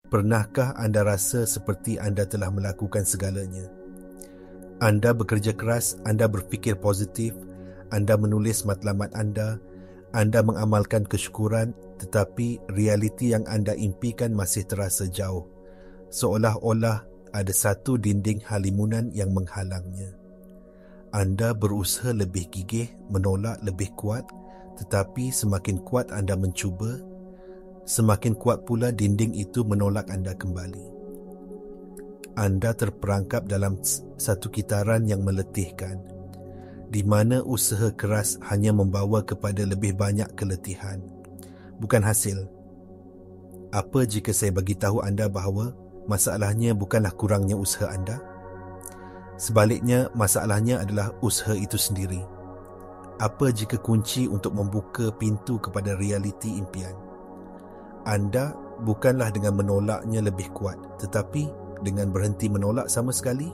Pernahkah anda rasa seperti anda telah melakukan segalanya? Anda bekerja keras, anda berfikir positif, anda menulis matlamat anda mengamalkan kesyukuran, tetapi realiti yang anda impikan masih terasa jauh. Seolah-olah ada satu dinding halimunan yang menghalangnya. Anda berusaha lebih gigih, menolak lebih kuat, tetapi semakin kuat anda mencuba, semakin kuat pula dinding itu menolak anda kembali. Anda terperangkap dalam satu kitaran yang meletihkan, di mana usaha keras hanya membawa kepada lebih banyak keletihan, bukan hasil. Apa jika saya bagi tahu anda bahawa masalahnya bukanlah kurangnya usaha anda? Sebaliknya, masalahnya adalah usaha itu sendiri. Apa jika kunci untuk membuka pintu kepada realiti impian? Anda bukanlah dengan menolaknya lebih kuat, tetapi dengan berhenti menolak sama sekali.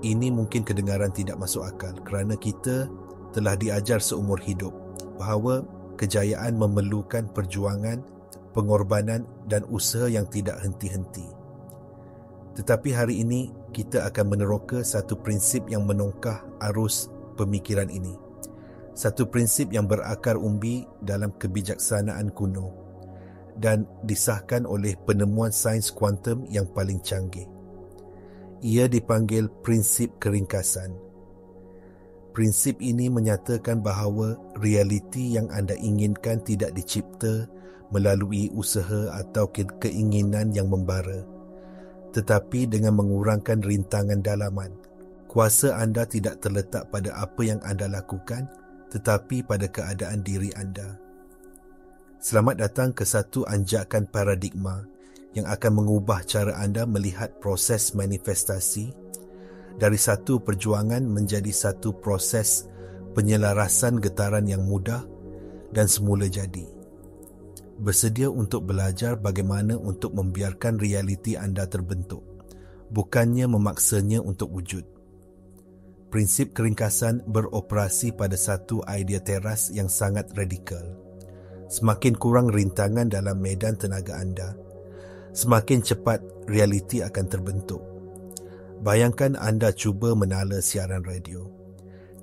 Ini mungkin kedengaran tidak masuk akal kerana kita telah diajar seumur hidup bahawa kejayaan memerlukan perjuangan, pengorbanan dan usaha yang tidak henti-henti. Tetapi hari ini kita akan meneroka satu prinsip yang menongkah arus pemikiran ini. Satu prinsip yang berakar umbi dalam kebijaksanaan kuno dan disahkan oleh penemuan sains kuantum yang paling canggih. Ia dipanggil prinsip keringkasan. Prinsip ini menyatakan bahawa realiti yang anda inginkan tidak dicipta melalui usaha atau keinginan yang membara, tetapi dengan mengurangkan rintangan dalaman. Kuasa anda tidak terletak pada apa yang anda lakukan, tetapi pada keadaan diri anda. Selamat datang ke satu anjakan paradigma yang akan mengubah cara anda melihat proses manifestasi dari satu perjuangan menjadi satu proses penyelarasan getaran yang mudah dan semula jadi. Bersedia untuk belajar bagaimana untuk membiarkan realiti anda terbentuk, bukannya memaksanya untuk wujud. Prinsip keringkasan beroperasi pada satu idea teras yang sangat radikal. Semakin kurang rintangan dalam medan tenaga anda, semakin cepat realiti akan terbentuk. Bayangkan anda cuba menala siaran radio.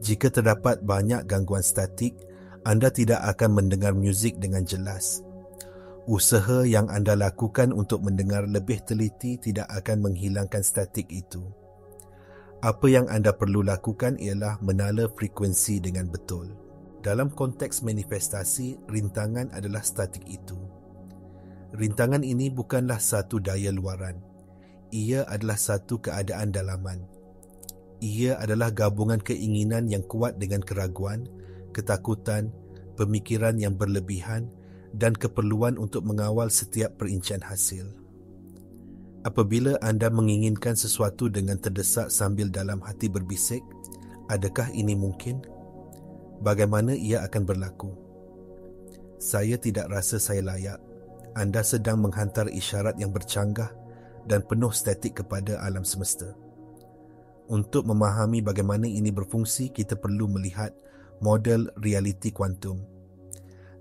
Jika terdapat banyak gangguan statik, anda tidak akan mendengar muzik dengan jelas. Usaha yang anda lakukan untuk mendengar lebih teliti tidak akan menghilangkan statik itu. Apa yang anda perlu lakukan ialah menala frekuensi dengan betul. Dalam konteks manifestasi, rintangan adalah statik itu. Rintangan ini bukanlah satu daya luaran. Ia adalah satu keadaan dalaman. Ia adalah gabungan keinginan yang kuat dengan keraguan, ketakutan, pemikiran yang berlebihan dan keperluan untuk mengawal setiap perincian hasil. Apabila anda menginginkan sesuatu dengan terdesak sambil dalam hati berbisik, adakah ini mungkin? Bagaimana ia akan berlaku? Saya tidak rasa saya layak. Anda sedang menghantar isyarat yang bercanggah dan penuh statik kepada alam semesta. Untuk memahami bagaimana ini berfungsi, kita perlu melihat model realiti kuantum.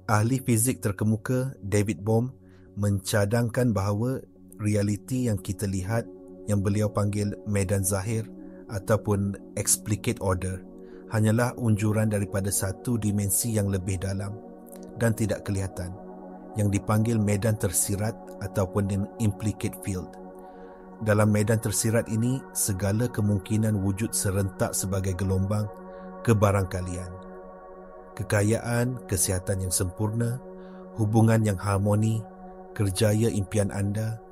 Ahli fizik terkemuka David Bohm mencadangkan bahawa realiti yang kita lihat, yang beliau panggil medan zahir ataupun explicate order, hanyalah unjuran daripada satu dimensi yang lebih dalam dan tidak kelihatan, yang dipanggil medan tersirat ataupun implicate field. Dalam medan tersirat ini, segala kemungkinan wujud serentak sebagai gelombang kebarangkalian. Kekayaan, kesihatan yang sempurna, hubungan yang harmoni, kerjaya impian anda,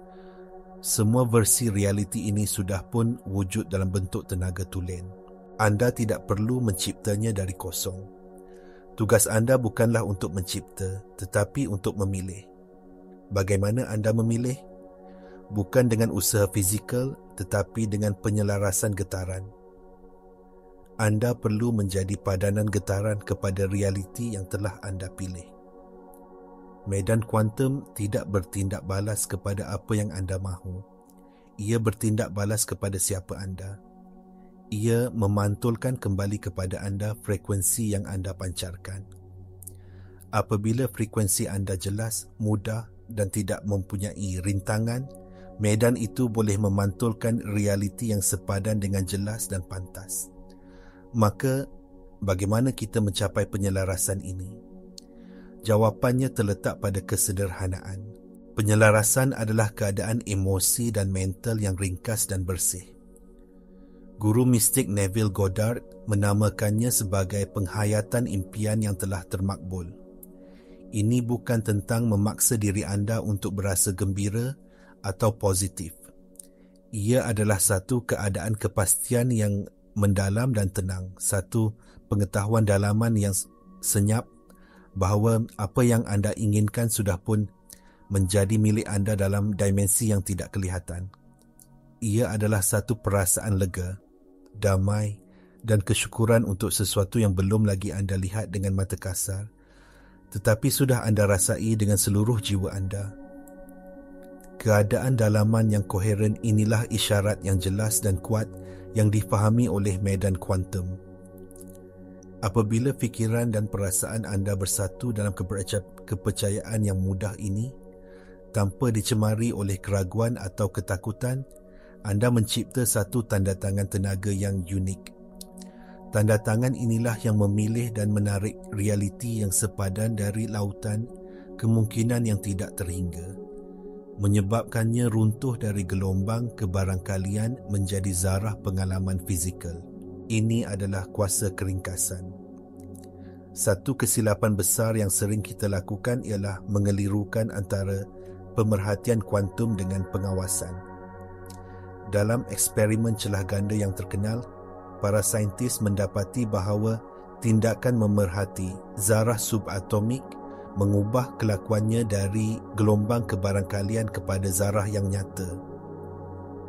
semua versi realiti ini sudah pun wujud dalam bentuk tenaga tulen. Anda tidak perlu menciptanya dari kosong. Tugas anda bukanlah untuk mencipta, tetapi untuk memilih. Bagaimana anda memilih? Bukan dengan usaha fizikal, tetapi dengan penyelarasan getaran. Anda perlu menjadi padanan getaran kepada realiti yang telah anda pilih. Medan kuantum tidak bertindak balas kepada apa yang anda mahu. Ia bertindak balas kepada siapa anda. Ia memantulkan kembali kepada anda frekuensi yang anda pancarkan. Apabila frekuensi anda jelas, mudah dan tidak mempunyai rintangan, medan itu boleh memantulkan realiti yang sepadan dengan jelas dan pantas. Maka, bagaimana kita mencapai penyelarasan ini? Jawapannya terletak pada kesederhanaan. Penyelarasan adalah keadaan emosi dan mental yang ringkas dan bersih. Guru mistik Neville Goddard menamakannya sebagai penghayatan impian yang telah termakbul. Ini bukan tentang memaksa diri anda untuk berasa gembira atau positif. Ia adalah satu keadaan kepastian yang mendalam dan tenang, satu pengetahuan dalaman yang senyap bahawa apa yang anda inginkan sudah pun menjadi milik anda dalam dimensi yang tidak kelihatan. Ia adalah satu perasaan lega, damai dan kesyukuran untuk sesuatu yang belum lagi anda lihat dengan mata kasar, tetapi sudah anda rasai dengan seluruh jiwa anda. Keadaan dalaman yang koheren inilah isyarat yang jelas dan kuat yang difahami oleh medan kuantum. Apabila fikiran dan perasaan anda bersatu dalam kepercayaan yang mudah ini, tanpa dicemari oleh keraguan atau ketakutan, anda mencipta satu tanda tangan tenaga yang unik. Tanda tangan inilah yang memilih dan menarik realiti yang sepadan dari lautan kemungkinan yang tidak terhingga, menyebabkannya runtuh dari gelombang kebarangkalian menjadi zarah pengalaman fizikal. Ini adalah kuasa keringkasan. Satu kesilapan besar yang sering kita lakukan ialah mengelirukan antara pemerhatian kuantum dengan pengawasan. Dalam eksperimen celah ganda yang terkenal, para saintis mendapati bahawa tindakan memerhati zarah subatomik mengubah kelakuannya dari gelombang kebarangkalian kepada zarah yang nyata.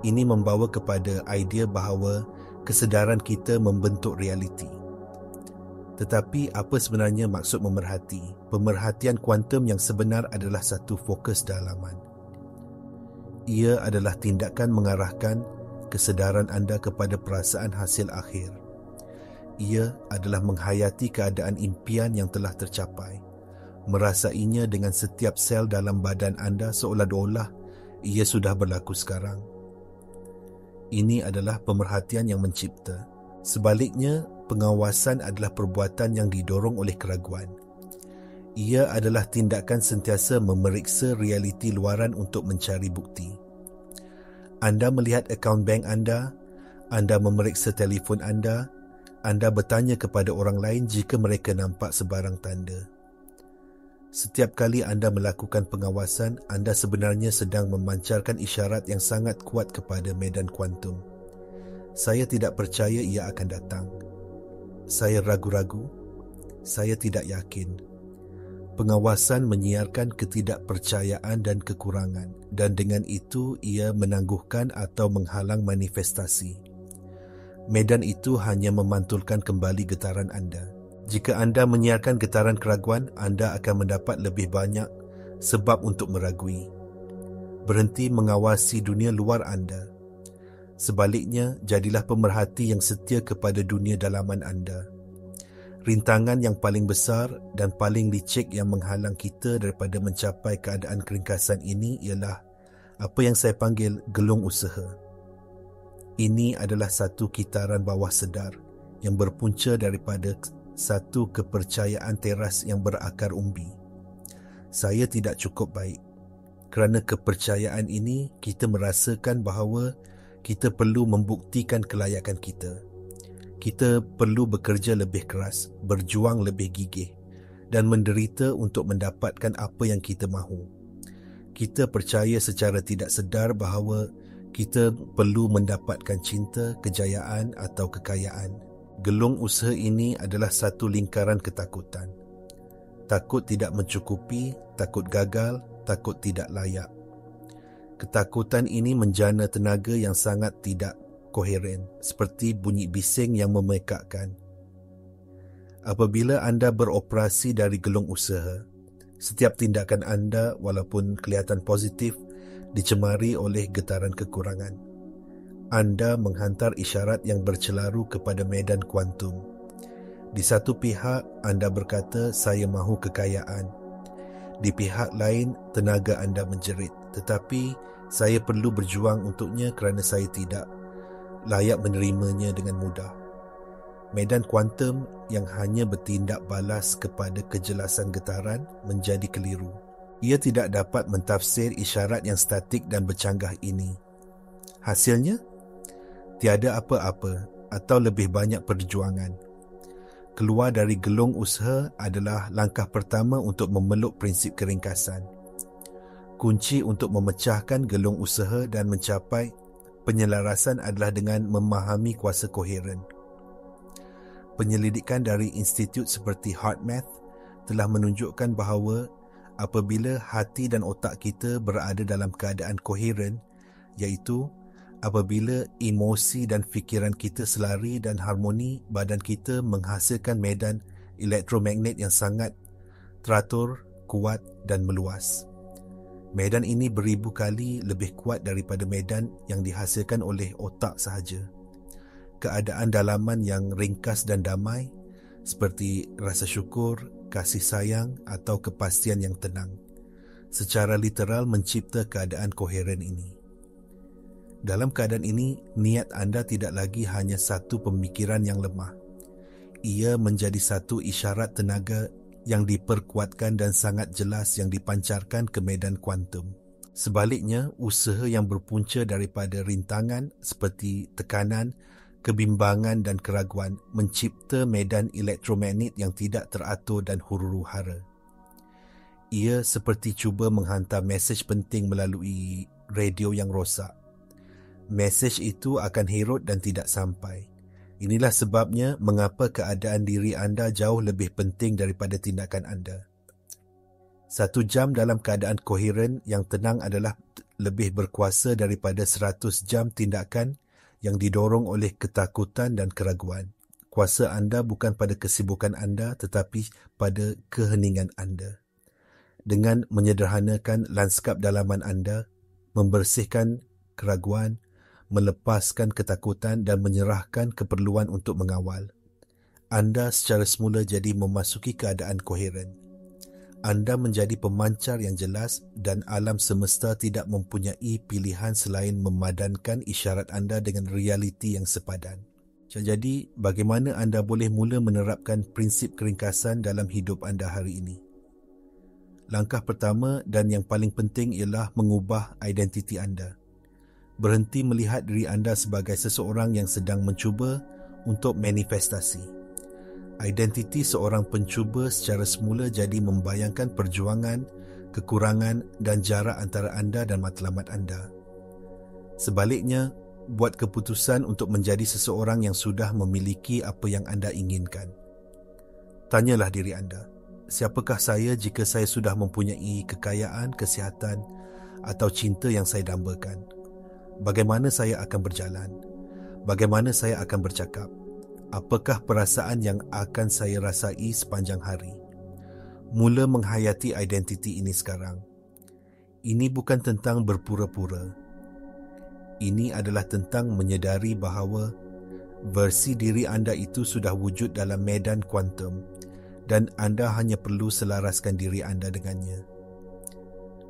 Ini membawa kepada idea bahawa kesedaran kita membentuk realiti. Tetapi apa sebenarnya maksud memerhati? Pemerhatian kuantum yang sebenar adalah satu fokus dalaman. Ia adalah tindakan mengarahkan kesedaran anda kepada perasaan hasil akhir. Ia adalah menghayati keadaan impian yang telah tercapai, merasainya dengan setiap sel dalam badan anda seolah-olah ia sudah berlaku sekarang. Ini adalah pemerhatian yang mencipta. Sebaliknya, pengawasan adalah perbuatan yang didorong oleh keraguan. Ia adalah tindakan sentiasa memeriksa realiti luaran untuk mencari bukti. Anda melihat akaun bank anda memeriksa telefon anda bertanya kepada orang lain jika mereka nampak sebarang tanda. Setiap kali anda melakukan pengawasan, anda sebenarnya sedang memancarkan isyarat yang sangat kuat kepada medan kuantum. Saya tidak percaya ia akan datang. Saya ragu-ragu. Saya tidak yakin. Pengawasan menyiarkan ketidakpercayaan dan kekurangan, dan dengan itu ia menangguhkan atau menghalang manifestasi. Medan itu hanya memantulkan kembali getaran anda. Jika anda menyiarkan getaran keraguan, anda akan mendapat lebih banyak sebab untuk meragui. Berhenti mengawasi dunia luar anda. Sebaliknya, jadilah pemerhati yang setia kepada dunia dalaman anda. Rintangan yang paling besar dan paling licik yang menghalang kita daripada mencapai keadaan keringkasan ini ialah apa yang saya panggil gelung usaha. Ini adalah satu kitaran bawah sedar yang berpunca daripada satu kepercayaan teras yang berakar umbi. Saya tidak cukup baik. Kerana kepercayaan ini, kita merasakan bahawa kita perlu membuktikan kelayakan kita. Kita perlu bekerja lebih keras, berjuang lebih gigih dan menderita untuk mendapatkan apa yang kita mahu. Kita percaya secara tidak sedar bahawa kita perlu mendapatkan cinta, kejayaan atau kekayaan. Gelung usaha ini adalah satu lingkaran ketakutan. Takut tidak mencukupi, takut gagal, takut tidak layak. Ketakutan ini menjana tenaga yang sangat tidak koheren, seperti bunyi bising yang memekakkan. Apabila anda beroperasi dari gelung usaha, setiap tindakan anda, walaupun kelihatan positif, dicemari oleh getaran kekurangan. Anda menghantar isyarat yang bercelaru kepada medan kuantum. Di satu pihak, anda berkata, saya mahu kekayaan. Di pihak lain, tenaga anda menjerit, tetapi saya perlu berjuang untuknya kerana saya tidak layak menerimanya dengan mudah. Medan kuantum yang hanya bertindak balas kepada kejelasan getaran menjadi keliru. Ia tidak dapat mentafsir isyarat yang statik dan bercanggah ini. Hasilnya, tiada apa-apa atau lebih banyak perjuangan. Keluar dari gelung usaha adalah langkah pertama untuk memeluk prinsip keringkasan. Kunci untuk memecahkan gelung usaha dan mencapai penyelarasan adalah dengan memahami kuasa koheren. Penyelidikan dari institut seperti HeartMath telah menunjukkan bahawa apabila hati dan otak kita berada dalam keadaan koheren, iaitu apabila emosi dan fikiran kita selari dan harmoni, badan kita menghasilkan medan elektromagnet yang sangat teratur, kuat dan meluas. Medan ini beribu kali lebih kuat daripada medan yang dihasilkan oleh otak sahaja. Keadaan dalaman yang ringkas dan damai, seperti rasa syukur, kasih sayang atau kepastian yang tenang, secara literal mencipta keadaan koheren ini. Dalam keadaan ini, niat anda tidak lagi hanya satu pemikiran yang lemah. Ia menjadi satu isyarat tenaga yang diperkuatkan dan sangat jelas yang dipancarkan ke medan kuantum. Sebaliknya, usaha yang berpunca daripada rintangan seperti tekanan, kebimbangan dan keraguan mencipta medan elektromagnet yang tidak teratur dan huru-hara. Ia seperti cuba menghantar mesej penting melalui radio yang rosak. Mesej itu akan herut dan tidak sampai. Inilah sebabnya mengapa keadaan diri anda jauh lebih penting daripada tindakan anda. 1 jam dalam keadaan koheren yang tenang adalah lebih berkuasa daripada 100 jam tindakan yang didorong oleh ketakutan dan keraguan. Kuasa anda bukan pada kesibukan anda tetapi pada keheningan anda. Dengan menyederhanakan lanskap dalaman anda, membersihkan keraguan, melepaskan ketakutan dan menyerahkan keperluan untuk mengawal, anda secara semula jadi memasuki keadaan koheren. Anda menjadi pemancar yang jelas dan alam semesta tidak mempunyai pilihan selain memadankan isyarat anda dengan realiti yang sepadan. Jadi, bagaimana anda boleh mula menerapkan prinsip keringkasan dalam hidup anda hari ini? Langkah pertama dan yang paling penting ialah mengubah identiti anda. Berhenti melihat diri anda sebagai seseorang yang sedang mencuba untuk manifestasi. Identiti seorang pencuba secara semula jadi membayangkan perjuangan, kekurangan dan jarak antara anda dan matlamat anda. Sebaliknya, buat keputusan untuk menjadi seseorang yang sudah memiliki apa yang anda inginkan. Tanyalah diri anda, siapakah saya jika saya sudah mempunyai kekayaan, kesihatan atau cinta yang saya dambakan? Bagaimana saya akan berjalan? Bagaimana saya akan bercakap? Apakah perasaan yang akan saya rasai sepanjang hari? Mula menghayati identiti ini sekarang. Ini bukan tentang berpura-pura. Ini adalah tentang menyedari bahawa versi diri anda itu sudah wujud dalam medan kuantum dan anda hanya perlu selaraskan diri anda dengannya.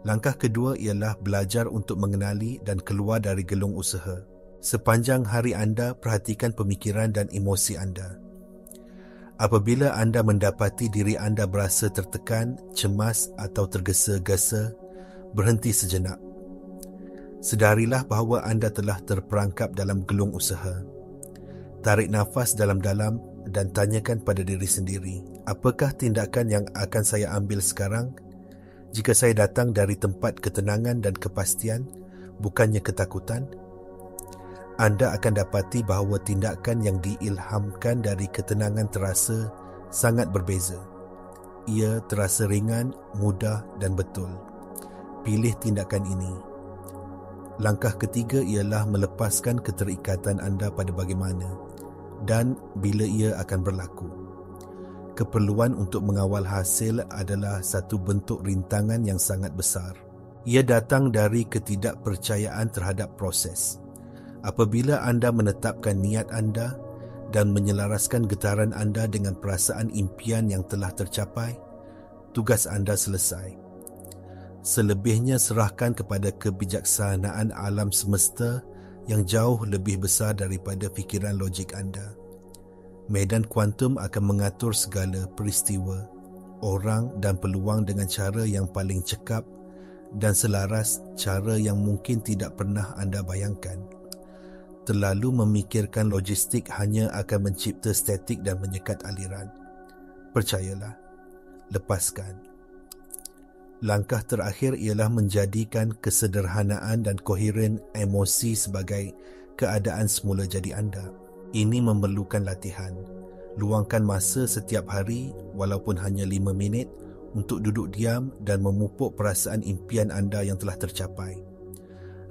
Langkah kedua ialah belajar untuk mengenali dan keluar dari gelung usaha. Sepanjang hari anda, perhatikan pemikiran dan emosi anda. Apabila anda mendapati diri anda berasa tertekan, cemas atau tergesa-gesa, berhenti sejenak. Sedarilah bahawa anda telah terperangkap dalam gelung usaha. Tarik nafas dalam-dalam dan tanyakan pada diri sendiri, apakah tindakan yang akan saya ambil sekarang jika saya datang dari tempat ketenangan dan kepastian, bukannya ketakutan? Anda akan dapati bahawa tindakan yang diilhamkan dari ketenangan terasa sangat berbeza. Ia terasa ringan, mudah dan betul. Pilih tindakan ini. Langkah ketiga ialah melepaskan keterikatan anda pada bagaimana dan bila ia akan berlaku. Keperluan untuk mengawal hasil adalah satu bentuk rintangan yang sangat besar. Ia datang dari ketidakpercayaan terhadap proses. Apabila anda menetapkan niat anda dan menyelaraskan getaran anda dengan perasaan impian yang telah tercapai, tugas anda selesai. Selebihnya serahkan kepada kebijaksanaan alam semesta yang jauh lebih besar daripada fikiran logik anda. Medan kuantum akan mengatur segala peristiwa, orang dan peluang dengan cara yang paling cekap dan selaras, cara yang mungkin tidak pernah anda bayangkan. Terlalu memikirkan logistik hanya akan mencipta statik dan menyekat aliran. Percayalah, lepaskan. Langkah terakhir ialah menjadikan kesederhanaan dan koheren emosi sebagai keadaan semula jadi anda. Ini memerlukan latihan. Luangkan masa setiap hari, walaupun hanya 5 minit, untuk duduk diam dan memupuk perasaan impian anda yang telah tercapai.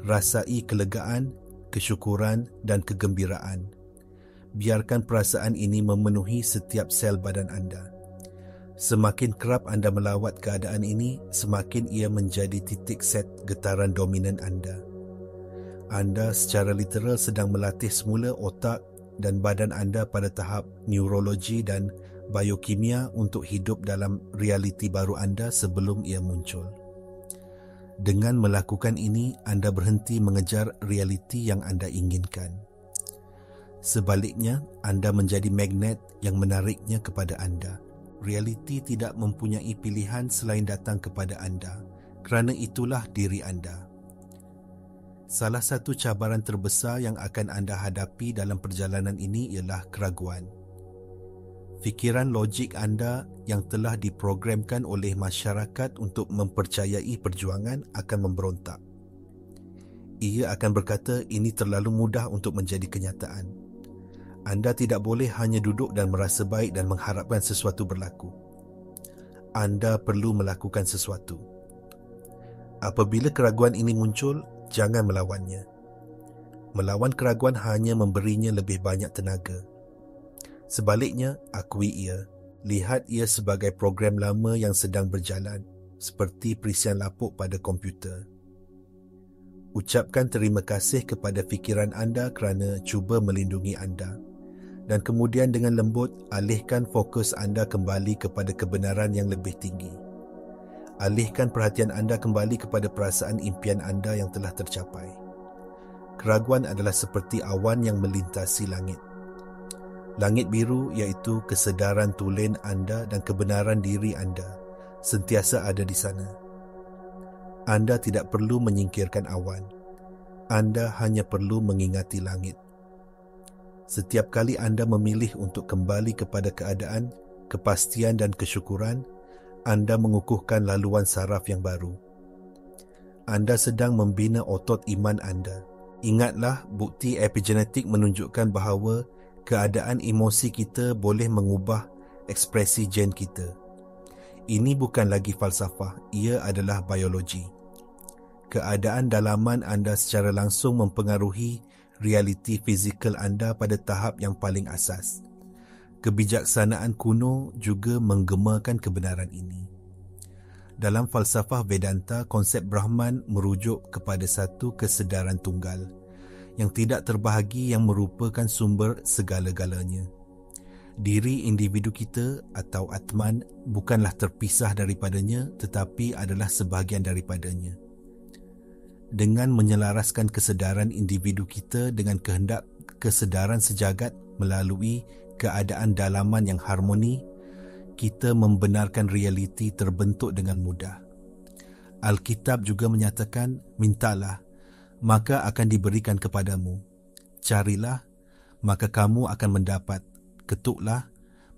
Rasai kelegaan, kesyukuran dan kegembiraan. Biarkan perasaan ini memenuhi setiap sel badan anda. Semakin kerap anda melawat keadaan ini, semakin ia menjadi titik set getaran dominan anda. Anda secara literal sedang melatih semula otak dan badan anda pada tahap neurologi dan biokimia untuk hidup dalam realiti baru anda sebelum ia muncul. Dengan melakukan ini, anda berhenti mengejar realiti yang anda inginkan. Sebaliknya, anda menjadi magnet yang menariknya kepada anda. Realiti tidak mempunyai pilihan selain datang kepada anda, kerana itulah diri anda. Salah satu cabaran terbesar yang akan anda hadapi dalam perjalanan ini ialah keraguan. Fikiran logik anda yang telah diprogramkan oleh masyarakat untuk mempercayai perjuangan akan memberontak. Ia akan berkata ini terlalu mudah untuk menjadi kenyataan. Anda tidak boleh hanya duduk dan merasa baik dan mengharapkan sesuatu berlaku. Anda perlu melakukan sesuatu. Apabila keraguan ini muncul, jangan melawannya. Melawan keraguan hanya memberinya lebih banyak tenaga. Sebaliknya, akui ia. Lihat ia sebagai program lama yang sedang berjalan, seperti perisian lapuk pada komputer. Ucapkan terima kasih kepada fikiran anda kerana cuba melindungi anda. Dan kemudian dengan lembut, alihkan fokus anda kembali kepada kebenaran yang lebih tinggi. Alihkan perhatian anda kembali kepada perasaan impian anda yang telah tercapai. Keraguan adalah seperti awan yang melintasi langit. Langit biru iaitu kesedaran tulen anda dan kebenaran diri anda sentiasa ada di sana. Anda tidak perlu menyingkirkan awan. Anda hanya perlu mengingati langit. Setiap kali anda memilih untuk kembali kepada keadaan, kepastian dan kesyukuran, anda mengukuhkan laluan saraf yang baru. Anda sedang membina otot iman anda. Ingatlah, bukti epigenetik menunjukkan bahawa keadaan emosi kita boleh mengubah ekspresi gen kita. Ini bukan lagi falsafah, ia adalah biologi. Keadaan dalaman anda secara langsung mempengaruhi realiti fizikal anda pada tahap yang paling asas. Kebijaksanaan kuno juga menggemakan kebenaran ini. Dalam falsafah Vedanta, konsep Brahman merujuk kepada satu kesedaran tunggal yang tidak terbahagi yang merupakan sumber segala-galanya. Diri individu kita atau Atman bukanlah terpisah daripadanya tetapi adalah sebahagian daripadanya. Dengan menyelaraskan kesedaran individu kita dengan kehendak kesedaran sejagat melalui keadaan dalaman yang harmoni, kita membenarkan realiti terbentuk dengan mudah. Alkitab juga menyatakan, mintalah, maka akan diberikan kepadamu. Carilah, maka kamu akan mendapat. Ketuklah,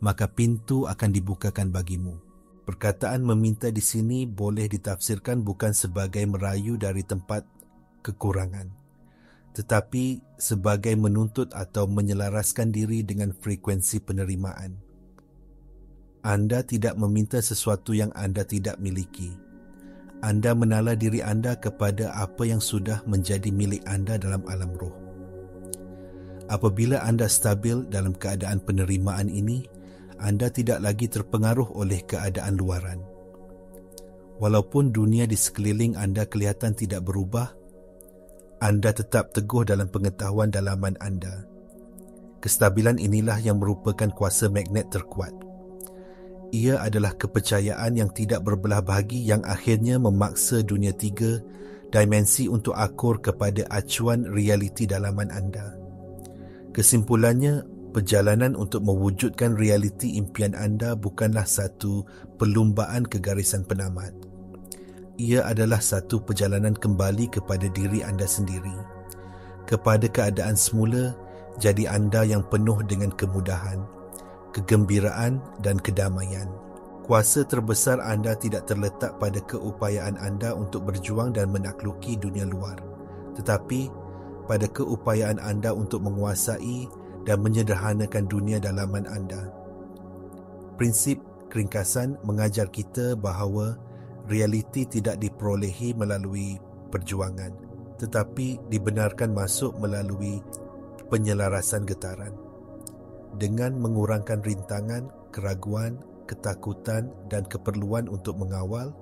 maka pintu akan dibukakan bagimu. Perkataan meminta di sini boleh ditafsirkan bukan sebagai merayu dari tempat kekurangan, tetapi sebagai menuntut atau menyelaraskan diri dengan frekuensi penerimaan. Anda tidak meminta sesuatu yang anda tidak miliki. Anda menala diri anda kepada apa yang sudah menjadi milik anda dalam alam roh. Apabila anda stabil dalam keadaan penerimaan ini, anda tidak lagi terpengaruh oleh keadaan luaran. Walaupun dunia di sekeliling anda kelihatan tidak berubah, anda tetap teguh dalam pengetahuan dalaman anda. Kestabilan inilah yang merupakan kuasa magnet terkuat. Ia adalah kepercayaan yang tidak berbelah bahagi yang akhirnya memaksa dunia tiga dimensi untuk akur kepada acuan realiti dalaman anda. Kesimpulannya, perjalanan untuk mewujudkan realiti impian anda bukanlah satu perlumbaan kegarisan penamat. Ia adalah satu perjalanan kembali kepada diri anda sendiri, kepada keadaan semula, jadi anda yang penuh dengan kemudahan, kegembiraan dan kedamaian. Kuasa terbesar anda tidak terletak pada keupayaan anda untuk berjuang dan menakluki dunia luar, tetapi pada keupayaan anda untuk menguasai dan menyederhanakan dunia dalaman anda. Prinsip keringkasan mengajar kita bahawa realiti tidak diperolehi melalui perjuangan, tetapi dibenarkan masuk melalui penyelarasan getaran. Dengan mengurangkan rintangan, keraguan, ketakutan dan keperluan untuk mengawal,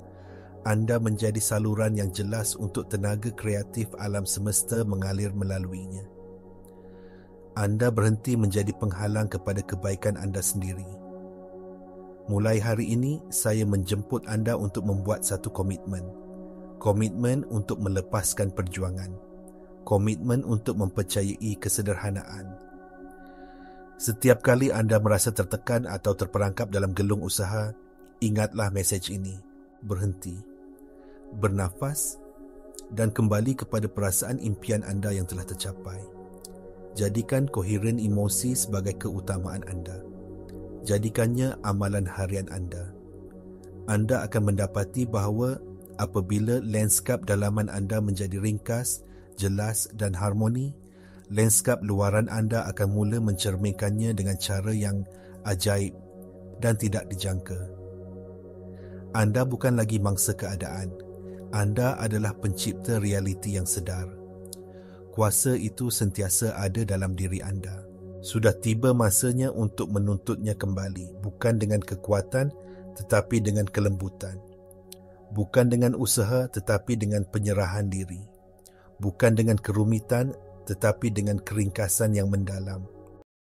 anda menjadi saluran yang jelas untuk tenaga kreatif alam semesta mengalir melaluinya. Anda berhenti menjadi penghalang kepada kebaikan anda sendiri. Mulai hari ini, saya menjemput anda untuk membuat satu komitmen. Komitmen untuk melepaskan perjuangan. Komitmen untuk mempercayai kesederhanaan. Setiap kali anda merasa tertekan atau terperangkap dalam gelung usaha, ingatlah mesej ini. Berhenti, bernafas dan kembali kepada perasaan impian anda yang telah tercapai. Jadikan koheren emosi sebagai keutamaan anda. Jadikannya amalan harian anda. Anda akan mendapati bahawa apabila lanskap dalaman anda menjadi ringkas, jelas dan harmoni, lanskap luaran anda akan mula mencerminkannya dengan cara yang ajaib dan tidak dijangka. Anda bukan lagi mangsa keadaan. Anda adalah pencipta realiti yang sedar. Kuasa itu sentiasa ada dalam diri anda. Sudah tiba masanya untuk menuntutnya kembali, bukan dengan kekuatan tetapi dengan kelembutan. Bukan dengan usaha tetapi dengan penyerahan diri. Bukan dengan kerumitan tetapi dengan keringkasan yang mendalam.